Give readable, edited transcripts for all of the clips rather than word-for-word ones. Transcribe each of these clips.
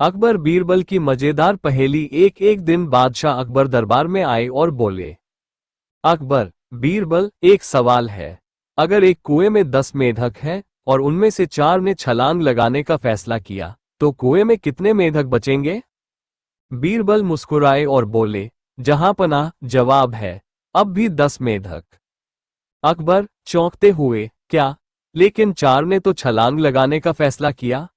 अकबर बीरबल की मजेदार पहेली। एक एक दिन बादशाह अकबर दरबार में आए और बोले, अकबर बीरबल, एक सवाल है। अगर एक कुएं में 10 मेढक हैं और उनमें से 4 ने छलांग लगाने का फैसला किया, तो कुएं में कितने मेढक बचेंगे? बीरबल मुस्कुराए और बोले, जहांपनाह, जवाब है अब भी 10 मेढक। अकबर चौंकते हुए, क्या? लेकिन 4 ने तो छलांग लगाने का फैसला किया।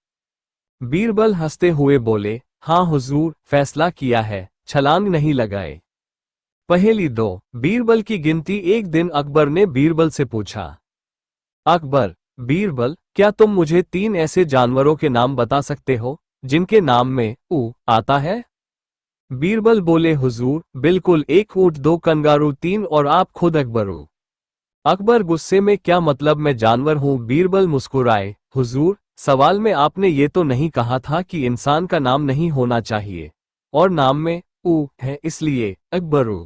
बीरबल हंसते हुए बोले, हाँ हुजूर, फैसला किया है, छलांग नहीं लगाए। पहेली 2। बीरबल की गिनती। एक दिन अकबर ने बीरबल से पूछा, अकबर बीरबल, क्या तुम मुझे 3 ऐसे जानवरों के नाम बता सकते हो जिनके नाम में ऊ आता है? बीरबल बोले, हुजूर बिल्कुल, 1 ऊंट, 2 कंगारू, 3 और आप खुद अकबरू। अकबर गुस्से में, क्या मतलब मैं जानवर हूं? बीरबल मुस्कुराए, हुजूर सवाल में आपने ये तो नहीं कहा था कि इंसान का नाम नहीं होना चाहिए, और नाम में ऊ है, इसलिए अकबरू।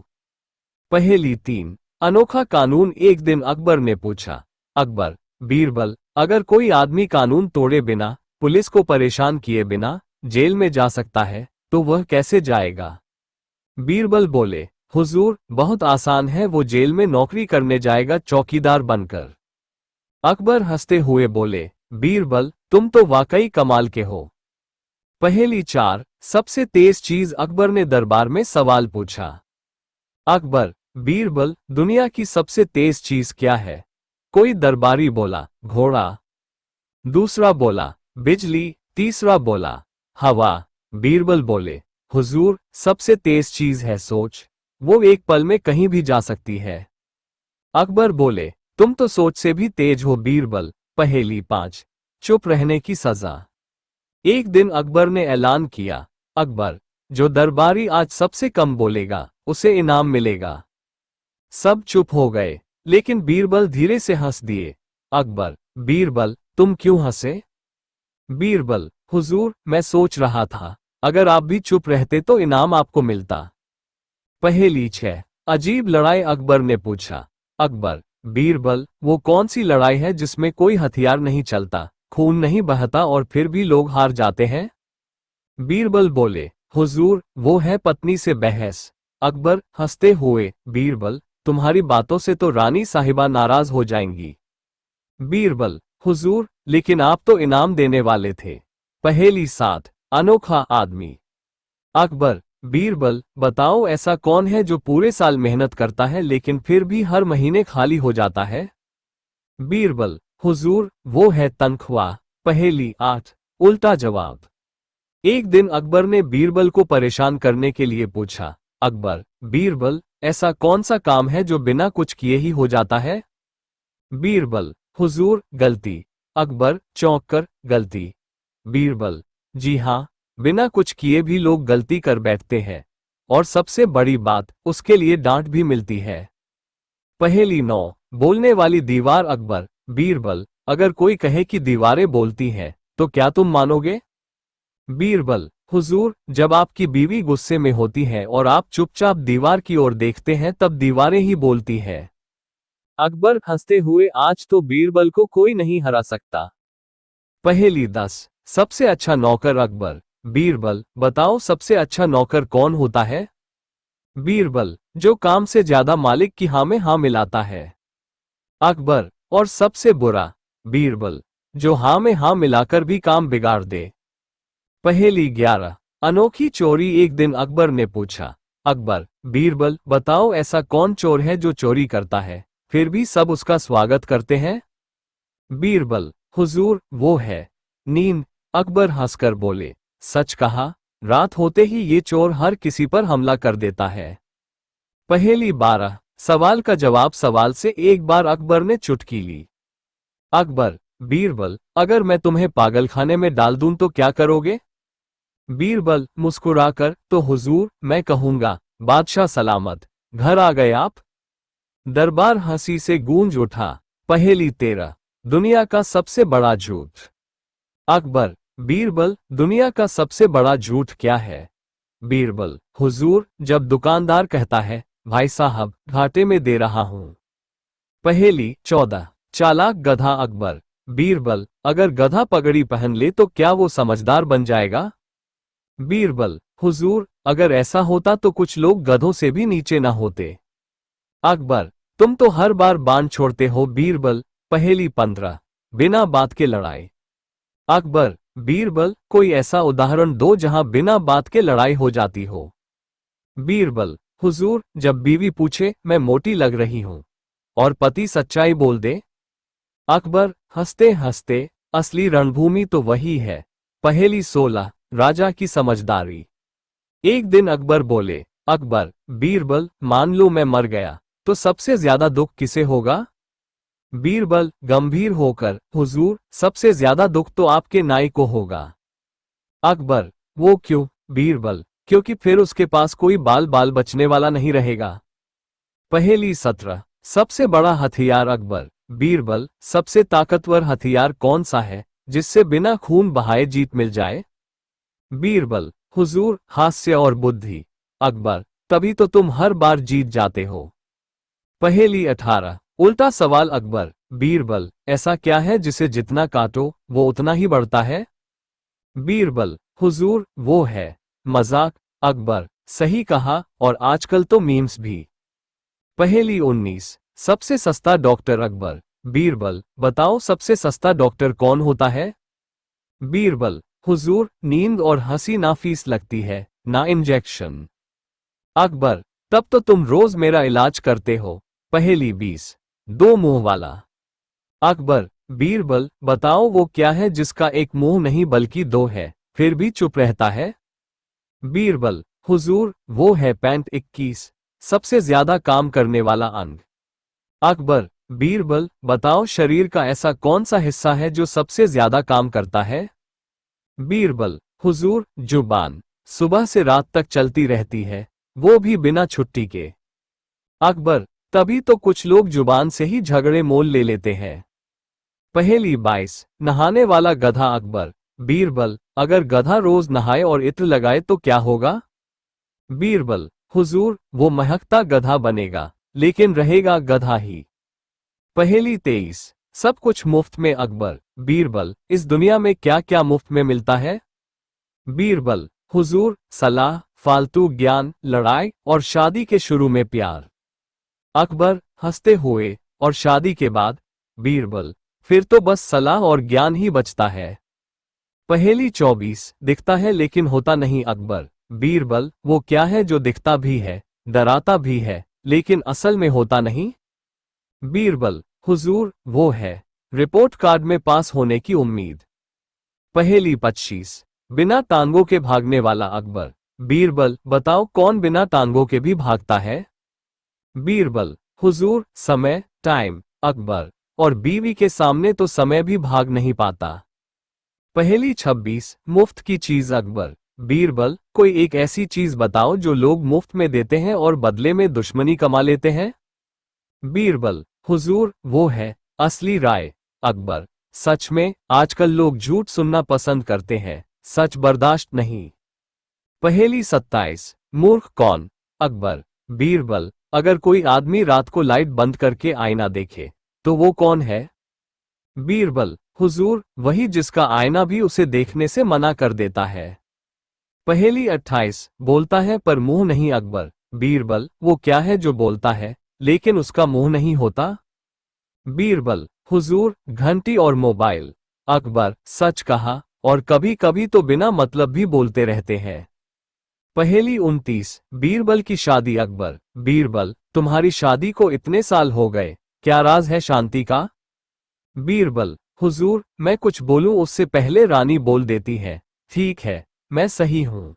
पहेली 3। अनोखा कानून। एक दिन अकबर ने पूछा, अकबर बीरबल, अगर कोई आदमी कानून तोड़े बिना, पुलिस को परेशान किए बिना जेल में जा सकता है, तो वह कैसे जाएगा? बीरबल बोले, हुजूर बहुत आसान है, वो जेल में नौकरी करने जाएगा, चौकीदार बनकर। अकबर हंसते हुए बोले, बीरबल तुम तो वाकई कमाल के हो। पहेली 4। सबसे तेज चीज। अकबर ने दरबार में सवाल पूछा, अकबर बीरबल, दुनिया की सबसे तेज चीज क्या है? कोई दरबारी बोला, घोड़ा। दूसरा बोला, बिजली। तीसरा बोला, हवा। बीरबल बोले, हुजूर सबसे तेज चीज है सोच, वो एक पल में कहीं भी जा सकती है। अकबर बोले, तुम तो सोच से भी तेज हो बीरबल। पहेली 5। चुप रहने की सजा। एक दिन अकबर ने ऐलान किया, अकबर जो दरबारी आज सबसे कम बोलेगा उसे इनाम मिलेगा। सब चुप हो गए, लेकिन बीरबल धीरे से हंस दिए। अकबर बीरबल, तुम क्यों हंसे? बीरबल, हुजूर मैं सोच रहा था, अगर आप भी चुप रहते तो इनाम आपको मिलता। पहेली 6। अजीब लड़ाई। अकबर ने पूछा, अकबर बीरबल, वो कौन सी लड़ाई है जिसमें कोई हथियार नहीं चलता, खून नहीं बहता और फिर भी लोग हार जाते हैं? बीरबल बोले, हुजूर वो है पत्नी से बहस। अकबर हंसते हुए, बीरबल तुम्हारी बातों से तो रानी साहिबा नाराज हो जाएंगी। बीरबल, हुजूर लेकिन आप तो इनाम देने वाले थे। पहेली 7। अनोखा आदमी। अकबर बीरबल, बताओ ऐसा कौन है जो पूरे साल मेहनत करता है लेकिन फिर भी हर महीने खाली हो जाता है? बीरबल, हुजूर वो है तनख्वाह। पहेली 8। उल्टा जवाब। एक दिन अकबर ने बीरबल को परेशान करने के लिए पूछा, अकबर बीरबल, ऐसा कौन सा काम है जो बिना कुछ किए ही हो जाता है? बीरबल, हुजूर गलती। अकबर चौंक कर, गलती? बीरबल, जी हाँ, बिना कुछ किए भी लोग गलती कर बैठते हैं, और सबसे बड़ी बात, उसके लिए डांट भी मिलती है। पहेली 9। बोलने वाली दीवार। अकबर बीरबल, अगर कोई कहे कि दीवारें बोलती हैं, तो क्या तुम मानोगे? बीरबल, हुजूर जब आपकी बीवी गुस्से में होती है और आप चुपचाप दीवार की ओर देखते हैं तब दीवारें ही बोलती हैं। अकबर हंसते हुए, आज तो बीरबल को कोई नहीं हरा सकता। पहेली 10। सबसे अच्छा नौकर। अकबर बीरबल, बताओ सबसे अच्छा नौकर कौन होता है? बीरबल, जो काम से ज्यादा मालिक की हाँ में हाँ मिलाता है। अकबर, और सबसे बुरा? बीरबल, जो हाँ में हाँ मिलाकर भी काम बिगाड़ दे। पहेली 11। अनोखी चोरी। एक दिन अकबर ने पूछा, अकबर बीरबल, बताओ ऐसा कौन चोर है जो चोरी करता है फिर भी सब उसका स्वागत करते हैं? बीरबल, हुजूर वो है नींद। अकबर हंसकर बोले, सच कहा, रात होते ही ये चोर हर किसी पर हमला कर देता है। पहेली 12। सवाल का जवाब। सवाल से एक बार अकबर ने चुटकी ली। अकबर बीरबल, अगर मैं तुम्हें पागलखाने में डाल दूं तो क्या करोगे? बीरबल मुस्कुराकर, तो हुजूर मैं कहूंगा, बादशाह सलामत, घर आ गए आप। दरबार हंसी से गूंज उठा। पहेली 13। दुनिया का सबसे बड़ा झूठ। अकबर बीरबल, दुनिया का सबसे बड़ा झूठ क्या है? बीरबल, हुजूर जब दुकानदार कहता है, भाई साहब घाटे में दे रहा हूं। पहेली 14। चालाक गधा। अकबर बीरबल, अगर गधा पगड़ी पहन ले तो क्या वो समझदार बन जाएगा? बीरबल, हुजूर, अगर ऐसा होता तो कुछ लोग गधों से भी नीचे ना होते। अकबर, तुम तो हर बार बाण छोड़ते हो। बीरबल, पहेली 15, बिना बात के लड़ाई। अकबर, बीरबल, कोई ऐसा उदाहरण दो जहां बिना बात के लड़ाई हो जाती हो। बीरबल, हुजूर, जब बीवी पूछे मैं मोटी लग रही हूं और पति सच्चाई बोल दे। अकबर, हंसते हंसते, असली रणभूमि तो वही है। पहेली 16, राजा की समझदारी। एक दिन अकबर बोले, अकबर, बीरबल, मान लो मैं मर गया तो सबसे ज्यादा दुख किसे होगा? बीरबल, गंभीर होकर, हुजूर, सबसे ज्यादा दुख तो आपके नाई को होगा। अकबर, वो क्यों? बीरबल, क्योंकि फिर उसके पास कोई बाल बाल बचने वाला नहीं रहेगा। पहेली 17, सबसे बड़ा हथियार। अकबर, बीरबल, सबसे ताकतवर हथियार कौन सा है जिससे बिना खून बहाए जीत मिल जाए? बीरबल, हुजूर, हास्य और बुद्धि। अकबर, तभी तो तुम हर बार जीत जाते हो। पहेली 18, उल्टा सवाल। अकबर, बीरबल, ऐसा क्या है जिसे जितना काटो वो उतना ही बढ़ता है? बीरबल, हुजूर, वो है मजाक। अकबर, सही कहा, और आजकल तो मीम्स भी। पहेली 19, सबसे सस्ता डॉक्टर। अकबर, बीरबल, बताओ सबसे सस्ता डॉक्टर कौन होता है? बीरबल, हुजूर, नींद और हंसी ना फीस लगती है, ना इंजेक्शन। अकबर, तब तो तुम रोज मेरा इलाज करते हो। पहेली 20, दो मुंह वाला। अकबर, बीरबल, बताओ वो क्या है जिसका एक मुंह नहीं बल्कि दो है, फिर भी चुप रहता है? बीरबल, हुजूर, वो है पैंट। 21, सबसे ज्यादा काम करने वाला अंग। अकबर, बीरबल, बताओ शरीर का ऐसा कौन सा हिस्सा है जो सबसे ज्यादा काम करता है? बीरबल, हुजूर, जुबान, सुबह से रात तक चलती रहती है, वो भी बिना छुट्टी के। अकबर, तभी तो कुछ लोग जुबान से ही झगड़े मोल ले लेते हैं। पहेली 22, नहाने वाला गधा। अकबर, बीरबल, अगर गधा रोज नहाए और इत्र लगाए तो क्या होगा? बीरबल, हुजूर, वो महकता गधा बनेगा, लेकिन रहेगा गधा ही। पहेली 23, सब कुछ मुफ्त में। अकबर, बीरबल, इस दुनिया में क्या क्या मुफ्त में मिलता है? बीरबल, हुजूर, सलाह, फालतू ज्ञान, लड़ाई और शादी के शुरू में प्यार। अकबर, हंसते हुए, और शादी के बाद? बीरबल, फिर तो बस सलाह और ज्ञान ही बचता है। पहेली 24, दिखता है लेकिन होता नहीं। अकबर, बीरबल, वो क्या है जो दिखता भी है, डराता भी है, लेकिन असल में होता नहीं? बीरबल, हुजूर, वो है रिपोर्ट कार्ड में पास होने की उम्मीद। पहेली 25, बिना टांगों के भागने वाला। अकबर, बीरबल, बताओ कौन बिना टांगों के भी भागता है? बीरबल, हुजूर, समय, टाइम। अकबर, और बीवी के सामने तो समय भी भाग नहीं पाता। पहेली 26, मुफ्त की चीज। अकबर, बीरबल, कोई एक ऐसी चीज बताओ जो लोग मुफ्त में देते हैं और बदले में दुश्मनी कमा लेते हैं? बीरबल, हुजूर, वो है असली राय। अकबर, सच में आजकल लोग झूठ सुनना पसंद करते हैं, सच बर्दाश्त नहीं। पहेली 27, मूर्ख कौन? अकबर, बीरबल, अगर कोई आदमी रात को लाइट बंद करके आईना देखे तो वो कौन है? बीरबल, हुजूर, वही जिसका आईना भी उसे देखने से मना कर देता है। पहेली 28, बोलता है पर मुंह नहीं। अकबर, बीरबल, वो क्या है जो बोलता है लेकिन उसका मुंह नहीं होता? बीरबल, हुजूर, घंटी और मोबाइल। अकबर, सच कहा, और कभी कभी तो बिना मतलब भी बोलते रहते हैं। पहेली 29, बीरबल की शादी। अकबर, बीरबल, तुम्हारी शादी को इतने साल हो गए, क्या राज है शांति का? बीरबल, हुजूर, मैं कुछ बोलूं उससे पहले रानी बोल देती है, ठीक है, मैं सही हूं।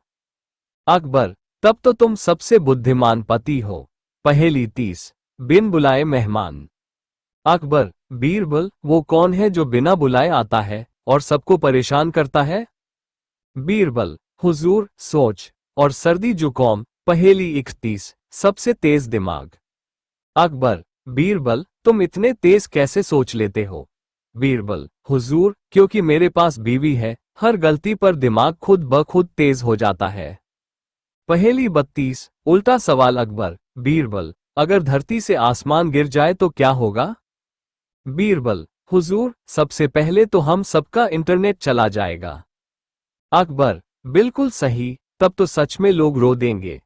अकबर, तब तो तुम सबसे बुद्धिमान पति हो। पहेली 30, बिन बुलाए मेहमान। अकबर, बीरबल, वो कौन है जो बिना बुलाए आता है और सबको परेशान करता है? बीरबल, हुजूर, सोच और सर्दी जुकाम। पहेली 31, सबसे तेज दिमाग। अकबर, बीरबल, तुम इतने तेज कैसे सोच लेते हो? बीरबल, हुजूर, क्योंकि मेरे पास बीवी है, हर गलती पर दिमाग खुद ब खुद तेज हो जाता है। पहेली 32, उल्टा सवाल। अकबर, बीरबल, अगर धरती से आसमान गिर जाए तो क्या होगा? बीरबल, हुजूर, सबसे पहले तो हम सबका इंटरनेट चला जाएगा। अकबर, बिल्कुल सही, तब तो सच में लोग रो देंगे।